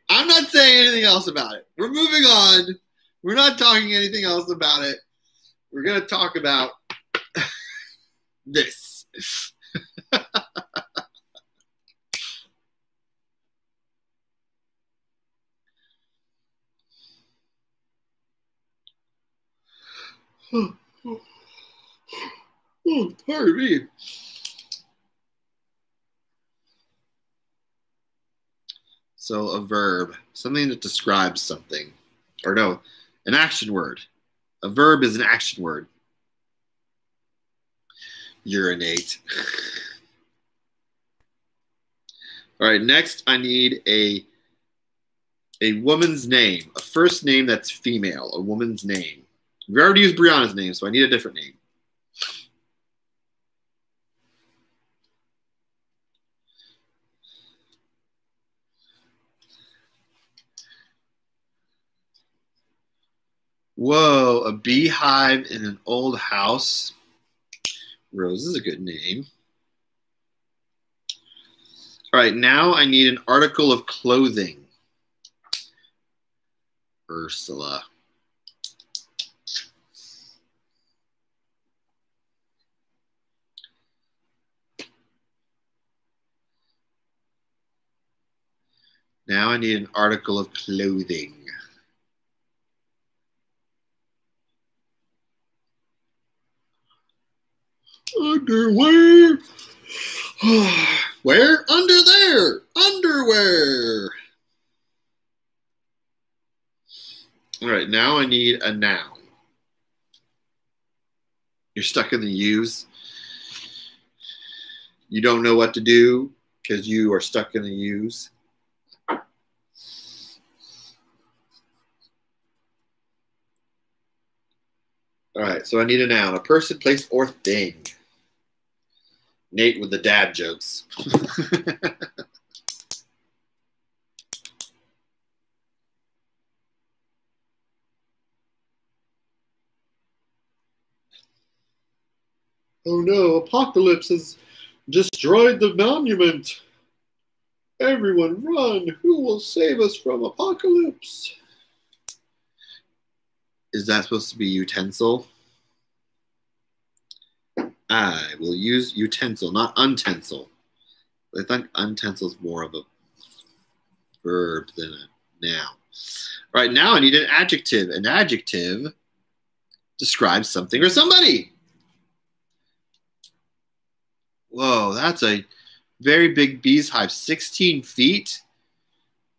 A: I'm not saying anything else about it. We're moving on. We're not talking anything else about it. We're going to talk about this. Oh, pardon me. So a verb, something that describes something. Or no, an action word. A verb is an action word. Urinate. All right, next I need a woman's name, a first name that's female, a woman's name. We already used Brianna's name, so I need a different name. Whoa, a beehive in an old house. Rose is a good name. All right, now I need an article of clothing. Ursula. Now I need an article of clothing. Underwear. Where? Under there. Underwear. All right, now I need a noun. You're stuck in the U's. You don't know what to do because you are stuck in the U's. All right, so I need a noun, a person, place, or thing. Nate with the dad jokes. Oh no, apocalypse has destroyed the monument. Everyone run. Who will save us from apocalypse? Is that supposed to be utensil? I will use utensil, not utensil. I think utensil is more of a verb than a noun. All right, now I need an adjective. An adjective describes something or somebody. Whoa, that's a very big bee's hive. 16 feet?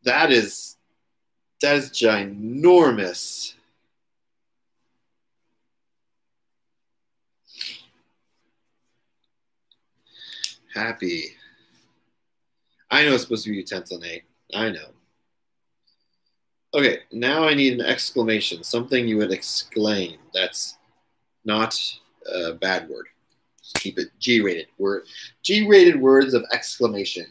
A: That is ginormous. Happy. I know it's supposed to be utensil, Nate. I know. Okay, now I need an exclamation. Something you would exclaim. That's not a bad word. Just keep it G-rated. G-rated words of exclamation.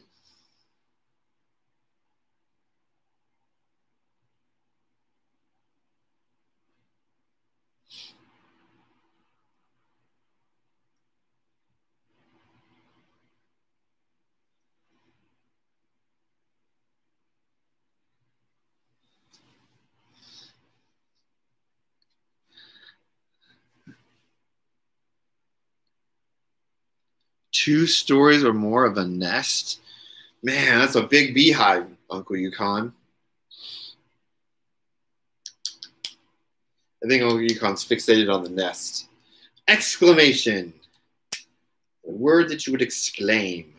A: Two stories or more of a nest? Man, that's a big beehive, Uncle Yukon. I think Uncle Yukon's fixated on the nest. Exclamation. A word that you would exclaim.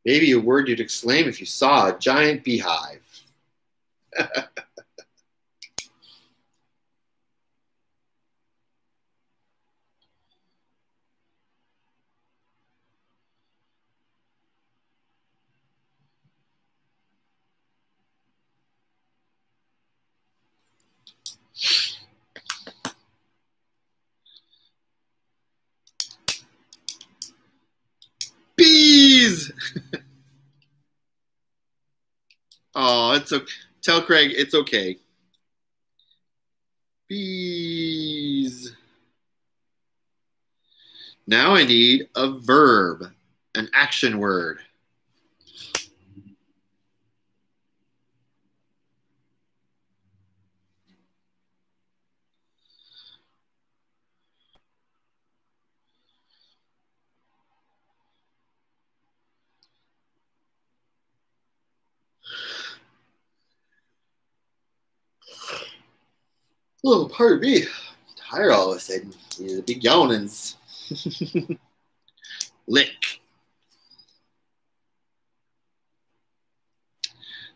A: Maybe a word you'd exclaim if you saw a giant beehive. Bees! Oh, it's okay. Tell Craig it's okay. Bees. Now I need a verb, an action word. Oh, pardon me. I'm tired all of a sudden. These are big yawnings. Lick.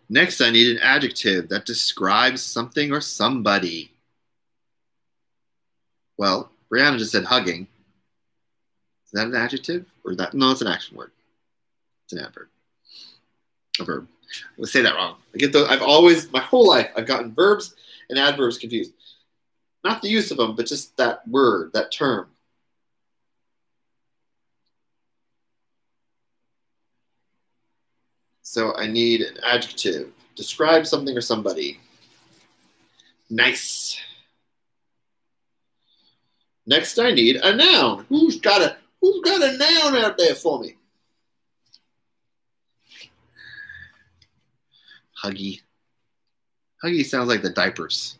A: Next, I need an adjective that describes something or somebody. Well, Brianna just said hugging. Is that an adjective? Or is that? No, it's an action word. It's an adverb. A verb. I would say that wrong. I get those. I've always, my whole life, I've gotten verbs and adverbs confused. Not the use of them, but just that word, that term. So I need an adjective. Describe something or somebody. Nice. Next, I need a noun. Who's got a noun out there for me? Huggy. Huggy sounds like the diapers.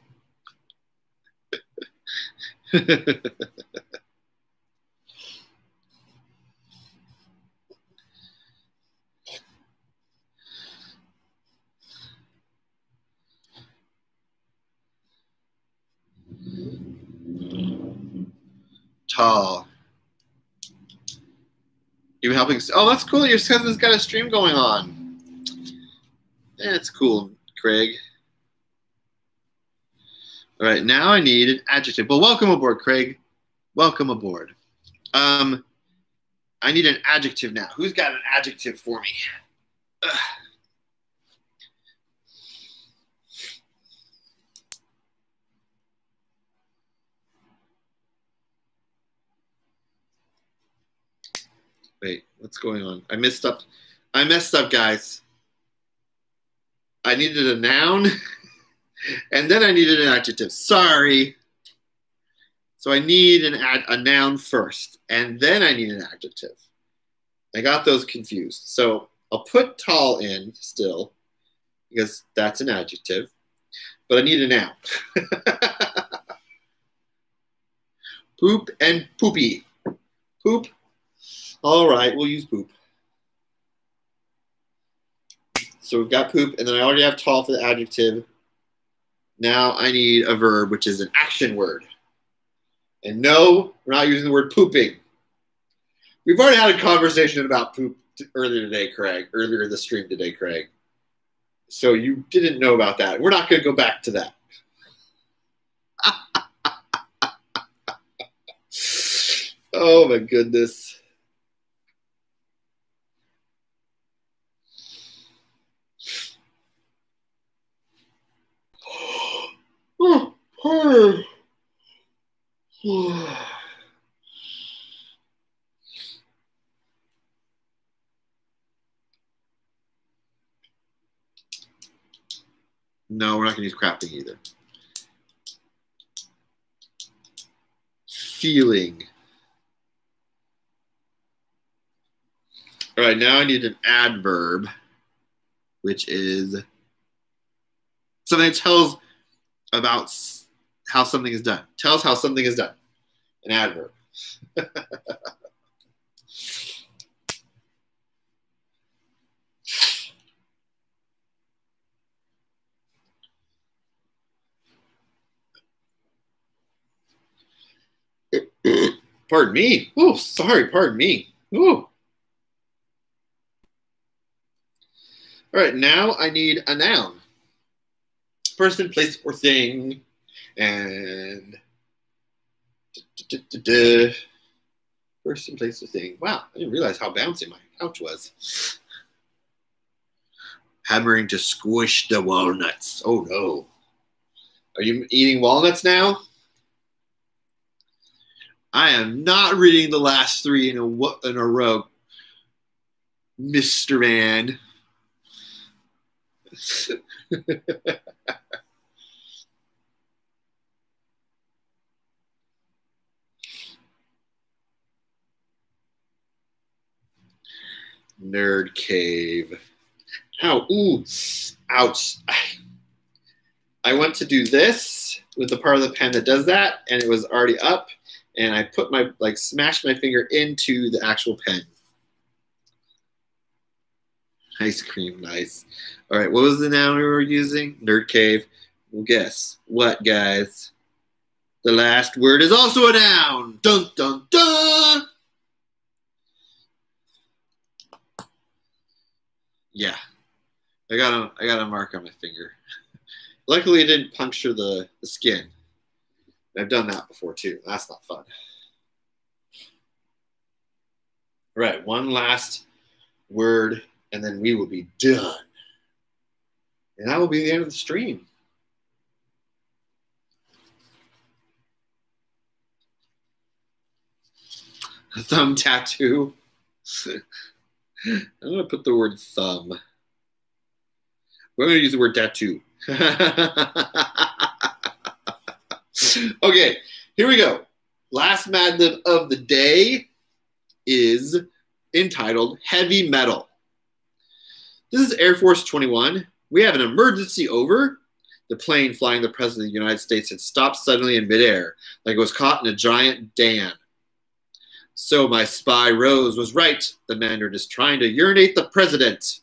A: Tall. Even helping. Oh, that's cool. Your cousin's got a stream going on. That's cool, Craig. All right, now I need an adjective. Well, welcome aboard, Craig. Welcome aboard. I need an adjective now. Who's got an adjective for me? Ugh. Wait, what's going on? I messed up, guys. I needed a noun, and then I needed an adjective. Sorry. So I need a noun first, and then I need an adjective. I got those confused. So I'll put tall in still, because that's an adjective, but I need a noun. Poop and poopy. Poop. All right, we'll use poop. So we've got poop, and then I already have tall for the adjective. Now I need a verb, which is an action word. And no, we're not using the word pooping. We've already had a conversation about poop earlier today, Craig. Earlier in the stream today, Craig. So you didn't know about that. We're not going to go back to that. Oh, my goodness. No, we're not going to use crafting either. Feeling. All right, now I need an adverb, which is something that tells about how something is done. Tells how something is done. An adverb. Pardon me. Oh, sorry. Pardon me. Ooh. All right, now I need a noun. Person, place, or thing. And person, place, or thing. Wow, I didn't realize how bouncy my couch was. Hammering to squish the walnuts. Oh no. Are you eating walnuts now? I am not reading the last three in a row, Mr. Man. Nerd cave. Ow, ooh, ouch. I went to do this with the part of the pen that does that, and it was already up, and I put my, smashed my finger into the actual pen. Ice cream, nice. All right, what was the noun we were using? Nerd cave. Well, guess what, guys? The last word is also a noun. Dun, dun, dun. Yeah, I got a mark on my finger. Luckily, it didn't puncture the skin. I've done that before too. That's not fun. All right, one last word, and then we will be done. And that will be the end of the stream. A thumb tattoo. I'm going to put the word thumb. We're going to use the word tattoo. Okay, here we go. Last Mad Lib of the day is entitled Heavy Metal. This is Air Force 21. We have an emergency over. The plane flying the President of the United States had stopped suddenly in midair, like it was caught in a giant dam. So my spy Rose was right. The Mandarin is trying to urinate the president.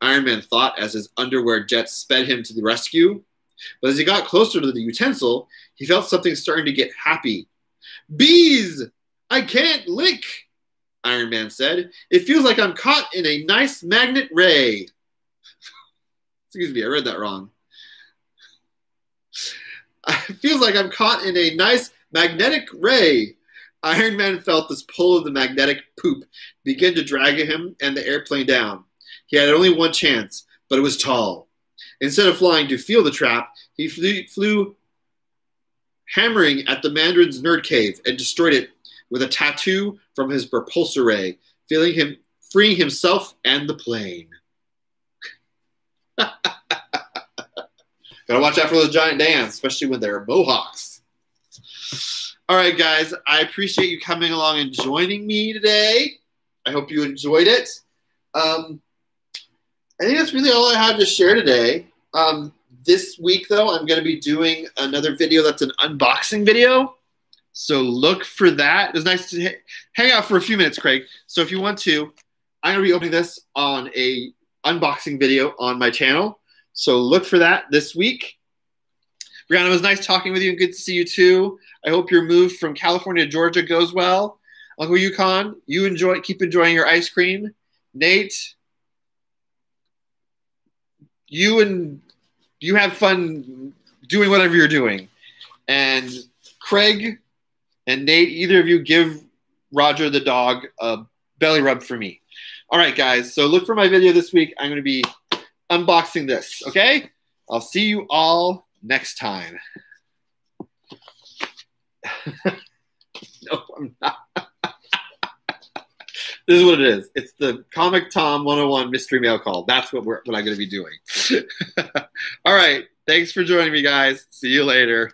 A: Iron Man thought as his underwear jet sped him to the rescue. But as he got closer to the utensil, he felt something starting to get happy. Bees! I can't lick, Iron Man said. It feels like I'm caught in a nice magnet ray. Excuse me, I read that wrong. It feels like I'm caught in a nice Magnetic ray. Iron Man felt this pull of the magnetic poop begin to drag him and the airplane down. He had only one chance, but it was tall. Instead of flying to feel the trap, he flew hammering at the Mandarin's nerd cave and destroyed it with a tattoo from his propulsor ray, freeing himself and the plane. Gotta watch out for the giant dance, especially when they're mohawks. All right, guys, I appreciate you coming along and joining me today. I hope you enjoyed it. I think that's really all I have to share today. This week, though, I'm going to be doing another video that's an unboxing video. So look for that. It was nice to hang out for a few minutes, Craig. So if you want to, I'm going to be opening this on a unboxing video on my channel. So look for that this week. Brianna, it was nice talking with you and good to see you too. I hope your move from California to Georgia goes well. Uncle Yukon, keep enjoying your ice cream. Nate, you have fun doing whatever you're doing. And Craig and Nate, either of you give Roger the dog a belly rub for me. All right, guys, so look for my video this week. I'm going to be unboxing this, okay? I'll see you all next time. No, I'm not. This is what it is. It's the Comic Tom 101 mystery mail call. That's what I'm going to be doing. All right. Thanks for joining me, guys. See you later.